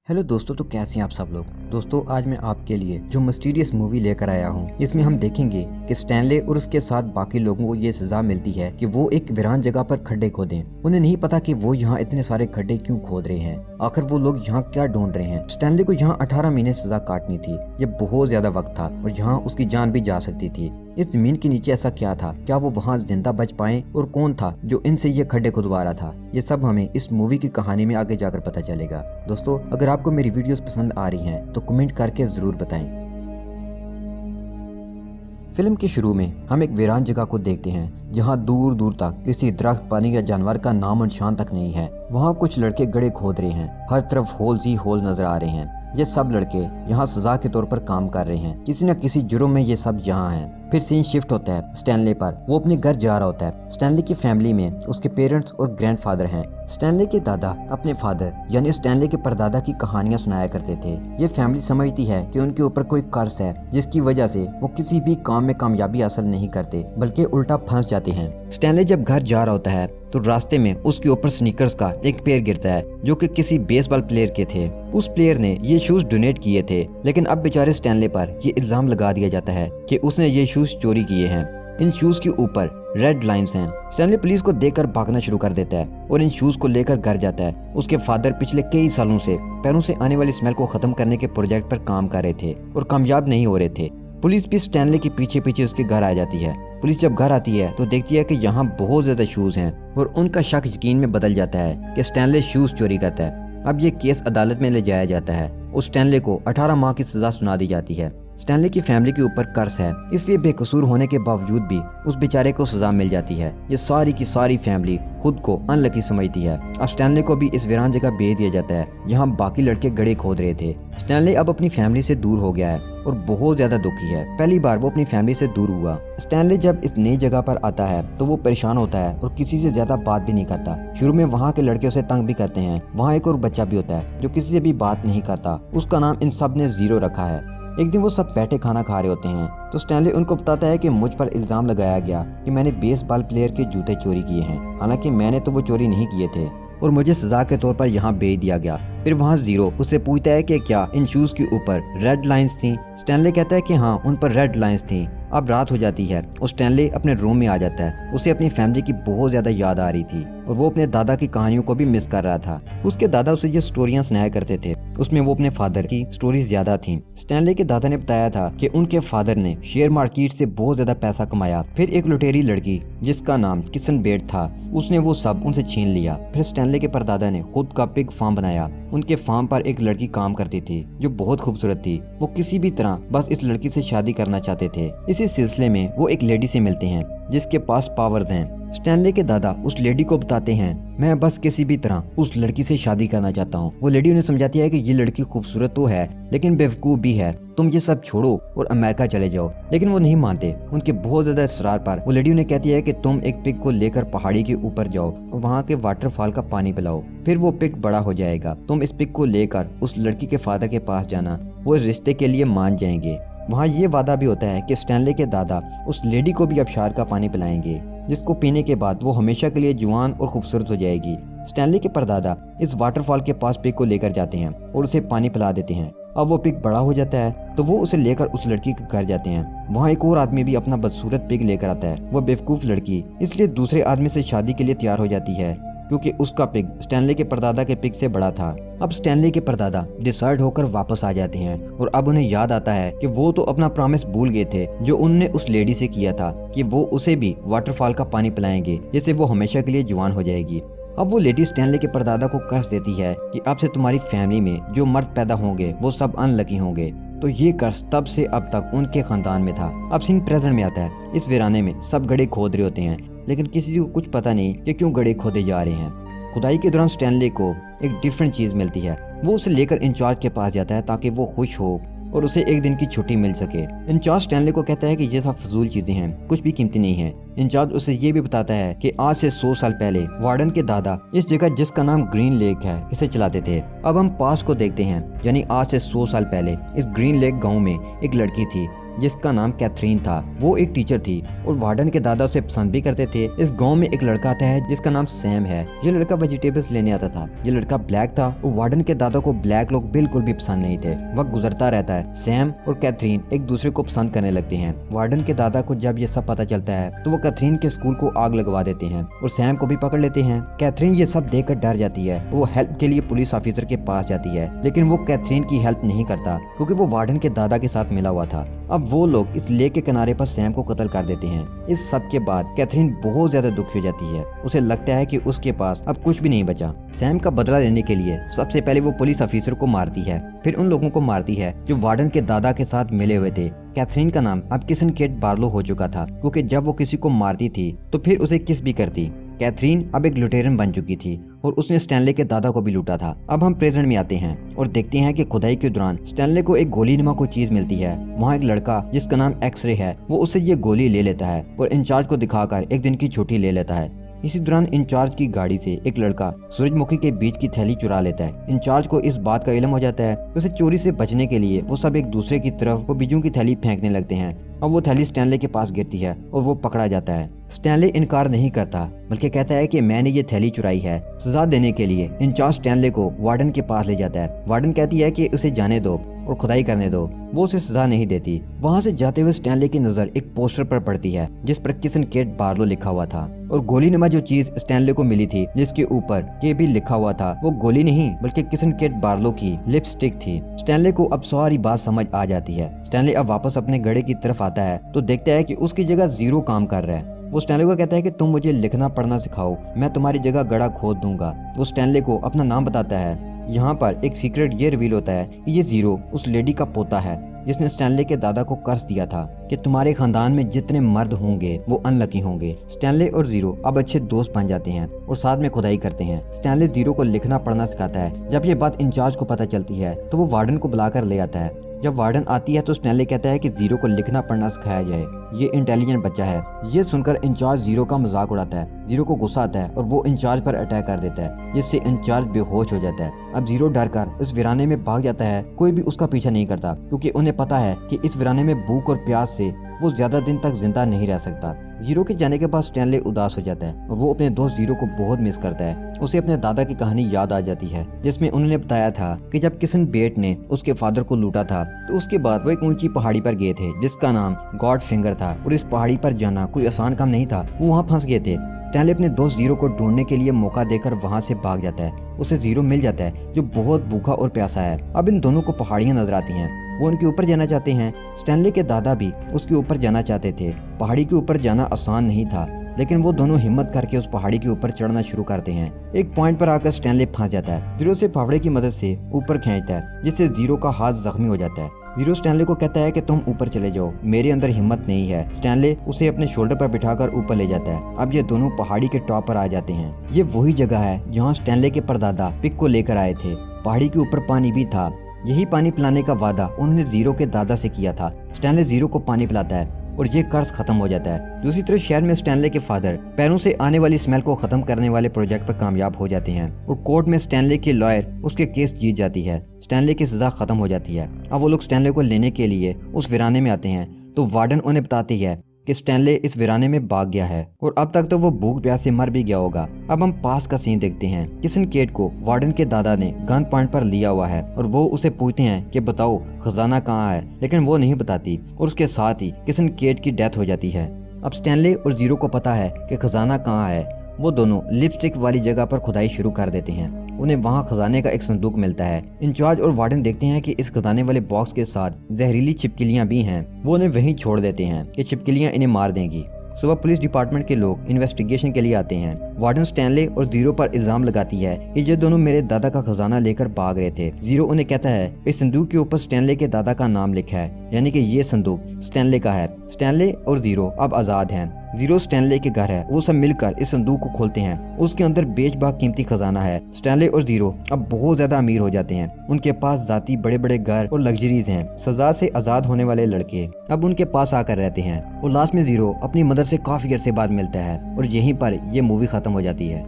Hello दोस्तों, तो कैसे हैं आप सब लोग। दोस्तों, आज मैं आपके लिए जो मिस्टीरियस मूवी लेकर आया हूँ, इसमें हम देखेंगे कि स्टैनले और उसके साथ बाकी लोगों को ये सजा मिलती है कि वो एक वीरान जगह पर खड्डे खोदें। उन्हें नहीं पता कि वो यहाँ इतने सारे खड्डे क्यों खोद रहे हैं, आखिर वो लोग यहाँ क्या ढूंढ रहे हैं। स्टैनले को यहाँ 18 महीने सजा काटनी थी। ये बहुत ज्यादा वक्त था और यहाँ उसकी जान भी जा सकती थी। इस जमीन के नीचे ऐसा क्या था, क्या वो वहाँ जिंदा बच पाए, और कौन था जो इनसे ये खड्डे खुदवा रहा था, ये सब हमें इस मूवी की कहानी में आगे जाकर पता चलेगा। दोस्तों, अगर आपको मेरी वीडियोस पसंद आ रही हैं तो कमेंट करके जरूर बताएं। फिल्म के शुरू में हम एक वीरान जगह को देखते हैं जहां दूर दूर तक किसी दरख्त, पानी या जानवर का नामो निशान तक नहीं है। वहां कुछ लड़के गड्ढे खोद रहे हैं। हर तरफ होल ही होल नजर आ रहे हैं। ये सब लड़के यहाँ सजा के तौर पर काम कर रहे हैं। किसी न किसी जुर्म में ये सब यहाँ हैं। फिर सीन शिफ्ट होता है स्टैनले पर। वो अपने घर जा रहा होता है। स्टैनले की फैमिली में उसके पेरेंट्स और ग्रैंडफादर हैं। स्टैनले के दादा अपने फादर यानी स्टैनले के परदादा की कहानियां सुनाया करते थे। ये फैमिली समझती है कि उनके ऊपर कोई कर्ज है, जिसकी वजह से वो किसी भी काम में कामयाबी हासिल नहीं करते, बल्कि उल्टा फंस जाते हैं। स्टैनले जब घर जा रहा होता है तो रास्ते में उसके ऊपर स्नीकर्स का एक पेयर गिरता है जो कि किसी बेसबॉल प्लेयर के थे। उस प्लेयर ने ये शूज डोनेट किए थे, लेकिन अब बेचारे स्टैनले पर ये इल्जाम लगा दिया जाता है कि उसने ये शूज चोरी किए हैं। इन शूज के ऊपर रेड लाइंस हैं। स्टैनले पुलिस को देखकर भागना शुरू कर देता है और इन शूज को लेकर घर जाता है। उसके फादर पिछले कई सालों से पैरों से आने वाली स्मेल को खत्म करने के प्रोजेक्ट पर काम कर रहे थे और कामयाब नहीं हो रहे थे। पुलिस भी स्टैनले के पीछे पीछे उसके घर आ जाती है। पुलिस जब घर आती है तो देखती है कि यहाँ बहुत ज्यादा शूज हैं और उनका शक यकीन में बदल जाता है कि स्टैनले शूज चोरी करता है। अब ये केस अदालत में ले जाया जाता है और स्टैनले को 18 माह की सजा सुना दी जाती है। स्टैनले की फैमिली के ऊपर कर्ज है, इसलिए बेकसूर होने के बावजूद भी उस बेचारे को सजा मिल जाती है। ये सारी की सारी फैमिली खुद को अनलकी समझती है। अब स्टैनले को भी इस वीरान जगह भेज दिया जाता है जहाँ बाकी लड़के गड्ढे खोद रहे थे। स्टैनले अब अपनी फैमिली से दूर हो गया है और बहुत ज्यादा दुखी है। पहली बार वो अपनी फैमिली से दूर हुआ। स्टैनले जब इस नई जगह पर आता है तो वो परेशान होता है और किसी से ज्यादा बात भी नहीं करता। शुरू में वहाँ के लड़के उसे तंग भी करते हैं। वहाँ एक और बच्चा भी होता है जो किसी से भी बात नहीं करता। उसका नाम इन सब ने जीरो रखा है। एक दिन वो सब बैठे खाना खा रहे होते हैं तो स्टैनले उनको बताता है कि मुझ पर इल्जाम लगाया गया कि मैंने बेसबॉल प्लेयर के जूते चोरी किए हैं, हालांकि मैंने तो वो चोरी नहीं किए थे और मुझे सजा के तौर पर यहाँ भेज दिया गया। फिर वहाँ जीरो उससे पूछता है कि क्या इन शूज के ऊपर रेड लाइंस थी। स्टैनले कहता है कि हाँ, उन पर रेड लाइंस थी। अब रात हो जाती है और स्टैनले अपने रूम में आ जाता है। उसे अपनी फैमिली की बहुत ज्यादा याद आ रही थी और वो अपने दादा की कहानियों को भी मिस कर रहा था। उसके दादा उसे ये स्टोरियां सुनाया करते थे, उसमें वो अपने फादर की स्टोरीज ज्यादा थी। स्टैनले के दादा ने बताया था कि उनके फादर ने शेयर मार्केट से बहुत ज्यादा पैसा कमाया। फिर एक लुटेरी लड़की जिसका नाम किसन बेड था, उसने वो सब उनसे छीन लिया। फिर स्टैनले के परदादा ने खुद का पिग फार्म बनाया। उनके फार्म पर एक लड़की काम करती थी जो बहुत खूबसूरत थी। वो किसी भी तरह बस इस लड़की से शादी करना चाहते थे। इसी सिलसिले में वो एक लेडी से मिलते हैं जिसके पास पावर्स हैं। स्टैनले के दादा उस लेडी को बताते हैं, मैं बस किसी भी तरह उस लड़की से शादी करना चाहता हूँ। वो लेडी उन्हें समझाती है कि ये लड़की खूबसूरत तो है लेकिन बेवकूफ भी है, तुम ये सब छोड़ो और अमेरिका चले जाओ। लेकिन वो नहीं मानते। उनके बहुत ज्यादा इसरार पर वो लेडी उन्हें कहती है कि तुम एक पिग को लेकर पहाड़ी के ऊपर जाओ और वहाँ के वाटरफॉल का पानी पिलाओ, फिर वो पिग बड़ा हो जाएगा। तुम इस पिग को लेकर उस लड़की के फादर के पास जाना, वो इस रिश्ते के लिए मान जाएंगे। वहाँ ये वादा भी होता है कि स्टैनले के दादा उस लेडी को भी आबशार का पानी पिलाएंगे, जिसको पीने के बाद वो हमेशा के लिए जवान और खूबसूरत हो जाएगी। स्टैनले के परदादा इस वाटरफॉल के पास पिग को लेकर जाते हैं और उसे पानी पिला देते हैं। अब वो पिग बड़ा हो जाता है तो वो उसे लेकर उस लड़की के घर जाते हैं। वहाँ एक और आदमी भी अपना बदसूरत पिग लेकर आता है। वो बेवकूफ लड़की इसलिए दूसरे आदमी से शादी के लिए तैयार हो जाती है क्योंकि उसका पिग स्टैनले के परदादा के पिग से बड़ा था। अब स्टैनले के परदादा डिसर्ट होकर वापस आ जाते हैं और अब उन्हें याद आता है कि वो तो अपना प्रॉमिस भूल गए थे जो उनने उस लेडी से किया था कि वो उसे भी वाटरफॉल का पानी पिलाएंगे, जिससे वो हमेशा के लिए जवान हो जाएगी। अब वो लेडी स्टैनले के परदादा को कर्ज देती है कि अब से तुम्हारी फैमिली में जो मर्द पैदा होंगे वो सब अनलकी होंगे। तो ये कर्ज तब से अब तक उनके खानदान में था। अब सीन प्रेजेंट में आता है। इस वीराने में सब गड्ढे खोद रहे होते हैं, लेकिन किसी को कुछ पता नहीं कि क्यों गड्ढे खोदे जा रहे हैं। खुदाई के दौरान स्टैनले को एक डिफरेंट चीज मिलती है। वो उसे लेकर इंचार्ज के पास जाता है ताकि वो खुश हो और उसे एक दिन की छुट्टी मिल सके। इंचार्ज स्टैनले को कहता है कि ये सब फजूल चीजें हैं, कुछ भी कीमती नहीं है। इंचार्ज उसे ये भी बताता है कि आज से 100 साल पहले वार्डन के दादा इस जगह जिसका नाम ग्रीन लेक है इसे चलाते थे। अब हम पास को देखते हैं, यानी आज से 100 साल पहले इस ग्रीन लेक गांव में एक लड़की थी जिसका नाम कैथरीन था। वो एक टीचर थी और वार्डन के दादा उसे पसंद भी करते थे। इस गांव में एक लड़का आता है जिसका नाम सैम है। ये लड़का वेजिटेबल्स लेने आता था। ये लड़का ब्लैक था और वार्डन के दादा को ब्लैक लोग बिल्कुल भी पसंद नहीं थे। वक्त गुजरता रहता है, सैम और कैथरीन एक दूसरे को पसंद करने लगते हैं। वार्डन के दादा को जब ये सब पता चलता है तो वो कैथरीन के स्कूल को आग लगवा देते हैं और सैम को भी पकड़ लेते हैं। कैथरीन ये सब देखकर डर जाती है। वो हेल्प के लिए पुलिस ऑफिसर के पास जाती है, लेकिन वो कैथरीन की हेल्प नहीं करता क्योंकि वो वार्डन के दादा के साथ मिला हुआ था। अब वो लोग इस लेक के किनारे पर सैम को कत्ल कर देते हैं। इस सब के बाद कैथरीन बहुत ज्यादा दुखी हो जाती है। उसे लगता है कि उसके पास अब कुछ भी नहीं बचा। सैम का बदला लेने के लिए सबसे पहले वो पुलिस ऑफिसर को मारती है, फिर उन लोगों को मारती है जो वार्डन के दादा के साथ मिले हुए थे। कैथरीन का नाम अब किसन केट बार्लो हो चुका था क्योंकि जब वो किसी को मारती थी तो फिर उसे किस भी करती। कैथरीन अब एक लुटेरन बन चुकी थी और उसने स्टैनले के दादा को भी लूटा था। अब हम प्रेजेंट में आते हैं और देखते हैं कि खुदाई के दौरान स्टैनले को एक गोली नुमा कोई चीज मिलती है। वहाँ एक लड़का जिसका नाम एक्सरे है, वो उससे ये गोली ले लेता है और इंचार्ज को दिखाकर एक दिन की छुट्टी ले लेता है। इसी दौरान इंचार्ज की गाड़ी से एक लड़का सूरजमुखी के बीज की थैली चुरा लेता है। इंचार्ज को इस बात का इल्म हो जाता है। उसे चोरी से बचने के लिए वो सब एक दूसरे की तरफ वो बीजों की थैली फेंकने लगते हैं। अब वो थैली स्टैनले के पास गिरती है और वो पकड़ा जाता है। स्टैनले इनकार नहीं करता बल्कि कहता है कि मैंने ये थैली चुराई है। सजा देने के लिए इंचार्ज स्टैनले को वार्डन के पास ले जाता है। वार्डन कहती है कि उसे जाने दो और खुदाई करने दो। वो उसे सजा नहीं देती। वहाँ से जाते हुए स्टैनले की नजर एक पोस्टर पर पड़ती है जिस पर किसन केट बार्लो लिखा हुआ था और गोली नुमा जो चीज स्टैनले को मिली थी जिसके ऊपर ये भी लिखा हुआ था वो गोली नहीं बल्कि किसन केट बार्लो की लिपस्टिक थी। स्टैनले को अब सारी बात समझ आ जाती है। स्टैनले अब वापस अपने गड़े की तरफ आता है तो देखता है कि उसकी जगह जीरो काम कर रहा है। वो स्टैनले को कहता है कि तुम मुझे लिखना पढ़ना सिखाओ, मैं तुम्हारी जगह गड़ा खोद दूंगा। वो स्टैनले को अपना नाम बताता है। यहाँ पर एक सीक्रेट ये रिवील होता है कि ये जीरो उस लेडी का पोता है जिसने स्टैनले के दादा को कर्ज दिया था कि तुम्हारे खानदान में जितने मर्द होंगे वो अनलकी होंगे। स्टैनले और जीरो अब अच्छे दोस्त बन जाते हैं और साथ में खुदाई करते हैं। स्टैनले जीरो को लिखना पढ़ना सिखाता है। जब ये बात इंचार्ज को पता चलती है तो वो वार्डन को बुलाकर ले आता है। जब वार्डन आती है तो स्टैनले कहता है कि जीरो को लिखना पढ़ना सिखाया जाए, ये इंटेलिजेंट बच्चा है। ये सुनकर इंचार्ज जीरो का मजाक उड़ाता है। जीरो को गुस्सा आता है और वो इंचार्ज पर अटैक कर देता है जिससे इंचार्ज बेहोश हो जाता है। अब जीरो डर कर इस वीराने में भाग जाता है। कोई भी उसका पीछा नहीं करता क्योंकि उन्हें पता है कि इस वीराने में भूख और प्यास से वो ज्यादा दिन तक जिंदा नहीं रह सकता। जीरो के जाने के बाद स्टैनले उदास हो जाता है और वो अपने दोस्त जीरो को बहुत मिस करता है। उसे अपने दादा की कहानी याद आ जाती है जिसमें उन्होंने बताया था कि जब किसन बेट ने उसके फादर को लूटा था तो उसके बाद वो एक ऊंची पहाड़ी पर गए थे जिसका नाम गॉड फिंगर था और इस पहाड़ी पर जाना कोई आसान काम नहीं था। वो वहाँ फंस गए थे। स्टैनले अपने दोस्त जीरो को ढूंढने के लिए मौका देकर वहाँ से भाग जाता है। उसे जीरो मिल जाता है जो बहुत भूखा और प्यासा है। अब इन दोनों को पहाड़ियाँ नजर आती हैं। वो उनके ऊपर जाना चाहते हैं। स्टैनले के दादा भी उसके ऊपर जाना चाहते थे। पहाड़ी के ऊपर जाना आसान नहीं था लेकिन वो दोनों हिम्मत करके उस पहाड़ी के ऊपर चढ़ना शुरू करते हैं। एक पॉइंट पर आकर स्टैनले फंस जाता है। जीरो से फावड़े की मदद से ऊपर खींचता है जिससे जीरो का हाथ जख्मी हो जाता है। जीरो स्टैनले को कहता है कि तुम ऊपर चले जाओ, मेरे अंदर हिम्मत नहीं है। स्टैनले उसे अपने शोल्डर पर बिठाकर ऊपर ले जाता है। अब ये दोनों पहाड़ी के टॉप पर आ जाते हैं। ये वही जगह है जहाँ स्टैनले के परदादा पिक को लेकर आए थे। पहाड़ी के ऊपर पानी भी था। यही पानी पिलाने का वादा उन्होंने जीरो के दादा से किया था। स्टैनले जीरो को पानी पिलाता है और ये कर्ज खत्म हो जाता है। दूसरी तरफ शहर में स्टैनले के फादर पैरों से आने वाली स्मेल को खत्म करने वाले प्रोजेक्ट पर कामयाब हो जाते हैं और कोर्ट में स्टैनले की लॉयर उसके केस जीत जाती है। स्टैनले की सजा खत्म हो जाती है। अब वो लोग स्टैनले को लेने के लिए उस वीराने में आते हैं तो वार्डन उन्हें बताती है कि स्टैनले इस वीराने में भाग गया है और अब तक तो वो भूख प्यास से मर भी गया होगा। अब हम पास का सीन देखते हैं। किसन केट को वार्डन के दादा ने गन पॉइंट पर लिया हुआ है और वो उसे पूछते हैं कि बताओ खजाना कहाँ है, लेकिन वो नहीं बताती और उसके साथ ही किसन केट की डेथ हो जाती है। अब स्टैनले और जीरो को पता है कि खजाना कहाँ है। वो दोनों लिपस्टिक वाली जगह पर खुदाई शुरू कर देते हैं। उन्हें वहाँ खजाने का एक संदूक मिलता है। इंचार्ज और वार्डन देखते हैं कि इस खजाने वाले बॉक्स के साथ जहरीली छिपकलियां भी हैं। वो उन्हें वहीं छोड़ देते हैं कि छिपकलियां इन्हें मार देंगी। सुबह पुलिस डिपार्टमेंट के लोग इन्वेस्टिगेशन के लिए आते हैं। वार्डन स्टैनले और जीरो पर इल्जाम लगाती है कि ये दोनों मेरे दादा का खजाना लेकर भाग रहे थे। जीरो उन्हें कहता है इस संदूक के ऊपर स्टैनले के दादा का नाम लिखा है, यानी कि ये संदूक स्टैनले का है। स्टैनले और जीरो अब आजाद हैं। जीरो स्टैनले के घर है। वो सब मिलकर इस संदूक को खोलते हैं। उसके अंदर बेशबाक कीमती खजाना है। स्टैनले और जीरो अब बहुत ज्यादा अमीर हो जाते हैं। उनके पास जाती बड़े बड़े घर और लग्जरीज हैं। सजा से आजाद होने वाले लड़के अब उनके पास आकर रहते हैं और लास्ट में जीरो अपनी मदर से काफी अरसे बाद मिलता है और यहीं पर यह मूवी खत्म हो जाती है।